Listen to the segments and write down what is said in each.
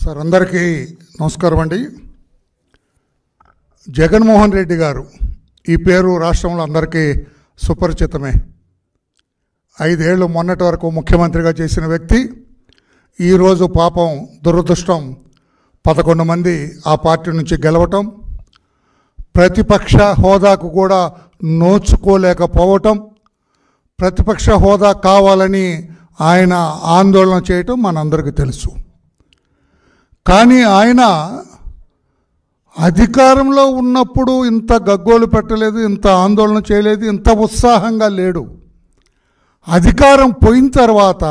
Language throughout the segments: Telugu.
సార్ అందరికీ నమస్కారం అండి. జగన్మోహన్ రెడ్డి గారు ఈ పేరు రాష్ట్రంలో అందరికీ సుపరిచితమే. 5 ఏళ్ళు మొన్నటి వరకు ముఖ్యమంత్రిగా చేసిన వ్యక్తి ఈరోజు పాపం దురదృష్టం 11 మంది ఆ పార్టీ నుంచి గెలవటం, ప్రతిపక్ష హోదాకు కూడా నోచుకోలేకపోవటం, ప్రతిపక్ష హోదా కావాలని ఆయన ఆందోళన చేయటం మనందరికీ తెలుసు. కానీ ఆయన అధికారంలో ఉన్నప్పుడు ఇంత గగ్గోలు పెట్టలేదు, ఇంత ఆందోళన చేయలేదు, ఇంత ఉత్సాహంగా లేడు. అధికారం పోయిన తర్వాత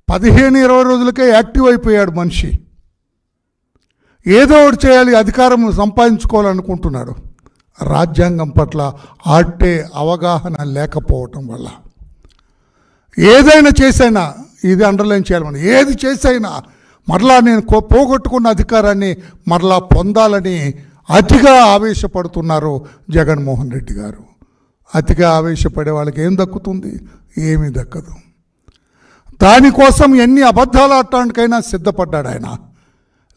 15-20 రోజులకే యాక్టివ్ అయిపోయాడు మనిషి. ఏదో ఒకటి చేయాలి, అధికారం సంపాదించుకోవాలనుకుంటున్నాడు. రాజ్యాంగం పట్ల ఆట్టే అవగాహన లేకపోవటం వల్ల ఏదైనా చేసైనా, ఇది అండర్లైన్ చేయాలి, మనం ఏది చేసైనా మరలా నేను పోగొట్టుకున్న అధికారాన్ని మరలా పొందాలని అతిగా ఆవేశపడుతున్నారు జగన్మోహన్ రెడ్డి గారు. అతిగా ఆవేశపడే వాళ్ళకి ఏం దక్కుతుంది? ఏమీ దక్కదు. దానికోసం ఎన్ని అబద్ధాలు ఆడటానికైనా సిద్ధపడ్డాడు ఆయన.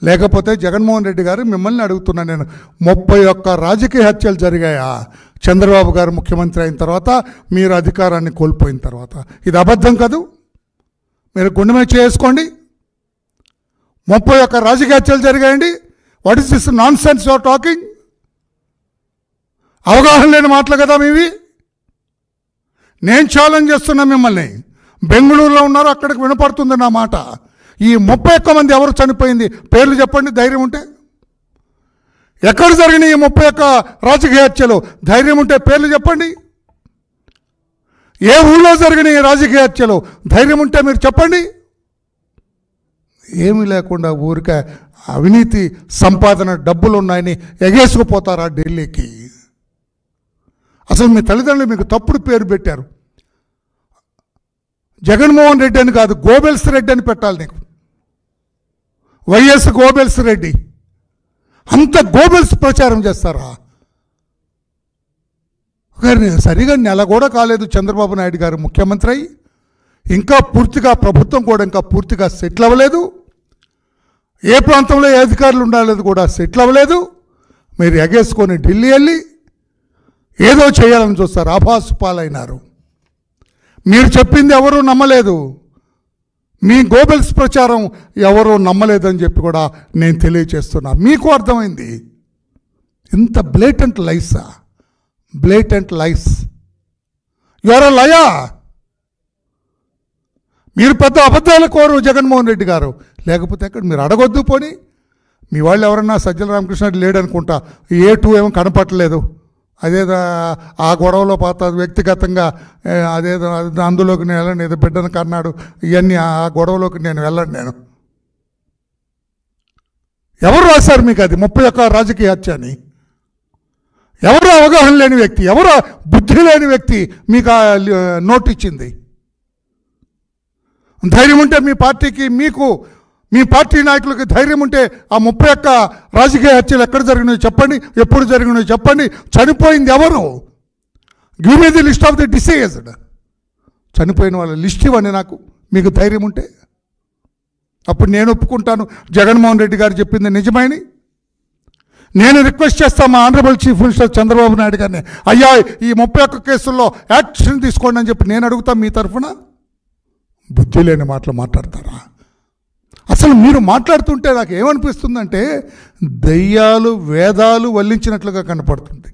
లేకపోతే జగన్మోహన్ రెడ్డి గారు మిమ్మల్ని అడుగుతున్నా నేను, 31 రాజకీయ హత్యలు జరిగాయా చంద్రబాబు గారు ముఖ్యమంత్రి అయిన తర్వాత, మీరు అధికారాన్ని కోల్పోయిన తర్వాత? ఇది అబద్ధం కాదు, మీరు గుండె మీద చేసుకోండి. 31 రాజకీయ హత్యలు జరిగాయండి. What is this non sense your talking? అవగాహన లేని మాటలు కదా మీవి. నేను ఛాలెంజ్ చేస్తున్నా మిమ్మల్ని. బెంగళూరులో ఉన్నారు, అక్కడికి వినపడుతుంది నా మాట. ఈ 31 మంది ఎవరు చనిపోయింది పేర్లు చెప్పండి ధైర్యం ఉంటే. ఎక్కడ జరిగినాయి ఈ 31 రాజకీయ హత్యలు? ధైర్యం ఉంటే పేర్లు చెప్పండి. ఏ ఊళ్ళో జరిగినాయి రాజకీయ హత్యలు? ధైర్యం ఉంటే మీరు చెప్పండి. ఏమీ లేకుండా ఊరికే అవినీతి సంపాదన డబ్బులు ఉన్నాయని ఎగేసుకుపోతారా ఢిల్లీకి? అసలు మీ తల్లిదండ్రులు మీకు తప్పుడు పేరు పెట్టారు. జగన్మోహన్ రెడ్డి అని కాదు, గోబెల్స్ రెడ్డి అని పెట్టాలి నీకు. YS Goebbels Reddy. అంత గోబెల్స్ ప్రచారం చేస్తారా? సరిగా నెల కూడా కాలేదు చంద్రబాబు నాయుడు గారు ముఖ్యమంత్రి అయ్యి. ఇంకా పూర్తిగా ప్రభుత్వం కూడా ఇంకా పూర్తిగా సెటిల్ అవ్వలేదు. ఏ ప్రాంతంలో ఏ అధికారులు ఉండాలేదు కూడా సెటిల్ అవ్వలేదు. మీరు ఎగేసుకొని ఢిల్లీ వెళ్ళి ఏదో చేయాలని చూస్తారు. ఆభాసు పాలైనారు. మీరు చెప్పింది ఎవరూ నమ్మలేదు. మీ గోబెల్స్ ప్రచారం ఎవరూ నమ్మలేదని చెప్పి కూడా నేను తెలియచేస్తున్నా. మీకు అర్థమైంది. ఇంత బ్లేటెంట్ లైసా? Blatant lies. You are a liar. మీరు పెద్ద అబద్ధాల కోరు జగన్మోహన్ రెడ్డి గారు. లేకపోతే ఎక్కడ మీరు అడగొద్దు. పోనీ మీ వాళ్ళు ఎవరన్నా సజ్జల రామకృష్ణ లేడనుకుంటా, A2 ఏమో కనపట్టలేదు. అదేదో ఆ గొడవలో పాత వ్యక్తిగతంగా అదేదో అందులోకి నేను వెళ్ళండి, ఏదో బిడ్డను కన్నాడు, ఇవన్నీ ఆ గొడవలోకి నేను వెళ్ళండి. నేను ఎవరు రాశారు మీకు అది 31 రాజకీయ హత్య అని? ఎవరు అవగాహన లేని వ్యక్తి, ఎవరు బుద్ధి లేని వ్యక్తి మీకు నోట్ ఇచ్చింది? ధైర్యం ఉంటే మీ పార్టీకి, మీకు, మీ పార్టీ నాయకులకి ధైర్యం ఉంటే ఆ 31 రాజకీయ హత్యలు ఎక్కడ జరిగినాయో చెప్పండి, ఎప్పుడు జరిగినాయో చెప్పండి. చనిపోయింది ఎవరు? Give me the list of the deceased. చనిపోయిన వాళ్ళ లిస్ట్ ఇవ్వండి నాకు, మీకు ధైర్యం ఉంటే. అప్పుడు నేను ఒప్పుకుంటాను జగన్మోహన్ రెడ్డి గారు చెప్పింది నిజమని. నేను రిక్వెస్ట్ చేస్తాను మా honourable chief minister Chandrababu Naidu గారిని, అయ్యా ఈ 31 కేసుల్లో యాక్షన్ తీసుకోండి అని చెప్పి నేను అడుగుతాను మీ తరఫున. బుద్ధి లేని మాటలు మాట్లాడతారా? అసలు మీరు మాట్లాడుతుంటే నాకు ఏమనిపిస్తుందంటే దయ్యాలు వేదాలు వల్లించినట్లుగా కనపడుతుంది.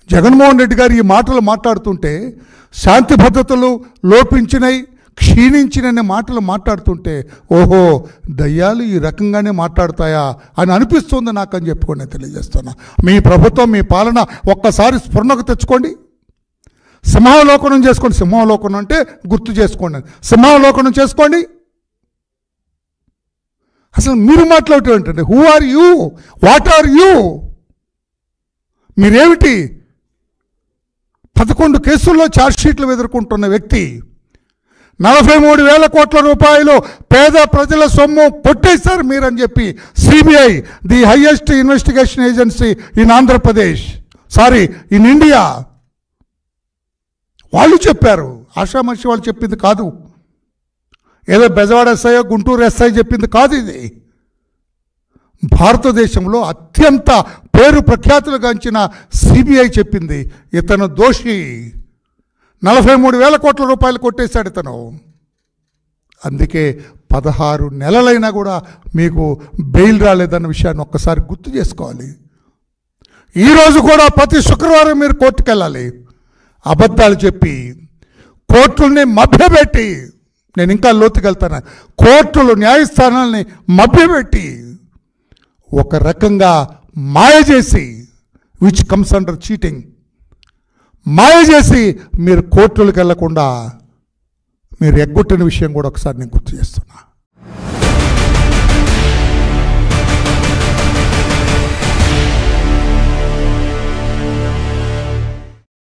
జగన్మోహన్ రెడ్డి గారు ఈ మాటలు మాట్లాడుతుంటే, శాంతి భద్రతలు లోపించినవి, క్షీణించిన మాటలు మాట్లాడుతుంటే, ఓహో దయ్యాలు ఈ రకంగానే మాట్లాడతాయా అని అనిపిస్తుంది నాకు అని చెప్పుకొని నేను తెలియజేస్తున్నా. మీ ప్రభుత్వం, మీ పాలన ఒక్కసారి స్ఫురణకు తెచ్చుకోండి. సింహావలోకనం చేసుకోండి. సింహావలోకనం అంటే గుర్తు చేసుకోండి, సింహావలోకనం చేసుకోండి. అసలు మీరు మాట్లాడటం ఏంటంటే, who are you, what are you? మీరేమిటి? 11 కేసుల్లో ఛార్జ్షీట్లు ఎదుర్కొంటున్న వ్యక్తి, 43,000 కోట్ల రూపాయలు పేద ప్రజల సొమ్ము కొట్టేశారు మీరని చెప్పి CBI, the highest investigation agency in Andhra Pradesh, sorry in India, వాళ్ళు చెప్పారు. ఆషామాషి వాళ్ళు చెప్పింది కాదు. ఏదో బెజవాడ ఎస్ఐ గుంటూరు ఎస్ఐ చెప్పింది కాదు ఇది. భారతదేశంలో అత్యంత పేరు ప్రఖ్యాతులు గాంచిన సిబిఐ చెప్పింది ఇతను దోషి. 43,000 కోట్ల రూపాయలు కొట్టేశాడు ఇతను. అందుకే 16 నెలలైనా కూడా మీకు బెయిల్ రాలేదన్న విషయాన్ని ఒక్కసారి గుర్తు చేసుకోవాలి. ఈరోజు కూడా ప్రతి శుక్రవారం మీరు కోర్టుకు వెళ్ళాలి. అబద్ధాలు చెప్పి కోర్టుల్ని మభ్యపెట్టి, నేను ఇంకా లోతుకెళ్తాను, కోర్టులు న్యాయస్థానాల్ని మభ్యపెట్టి ఒక రకంగా మాయ చేసి, విచ్ కమ్స్ అండర్ చీటింగ్, మాయ చేసి మీరు కోర్టులకు వెళ్లకుండా మీరు ఎగ్గొట్టిన విషయం కూడా ఒకసారి నేను గుర్తు చేస్తున్నా.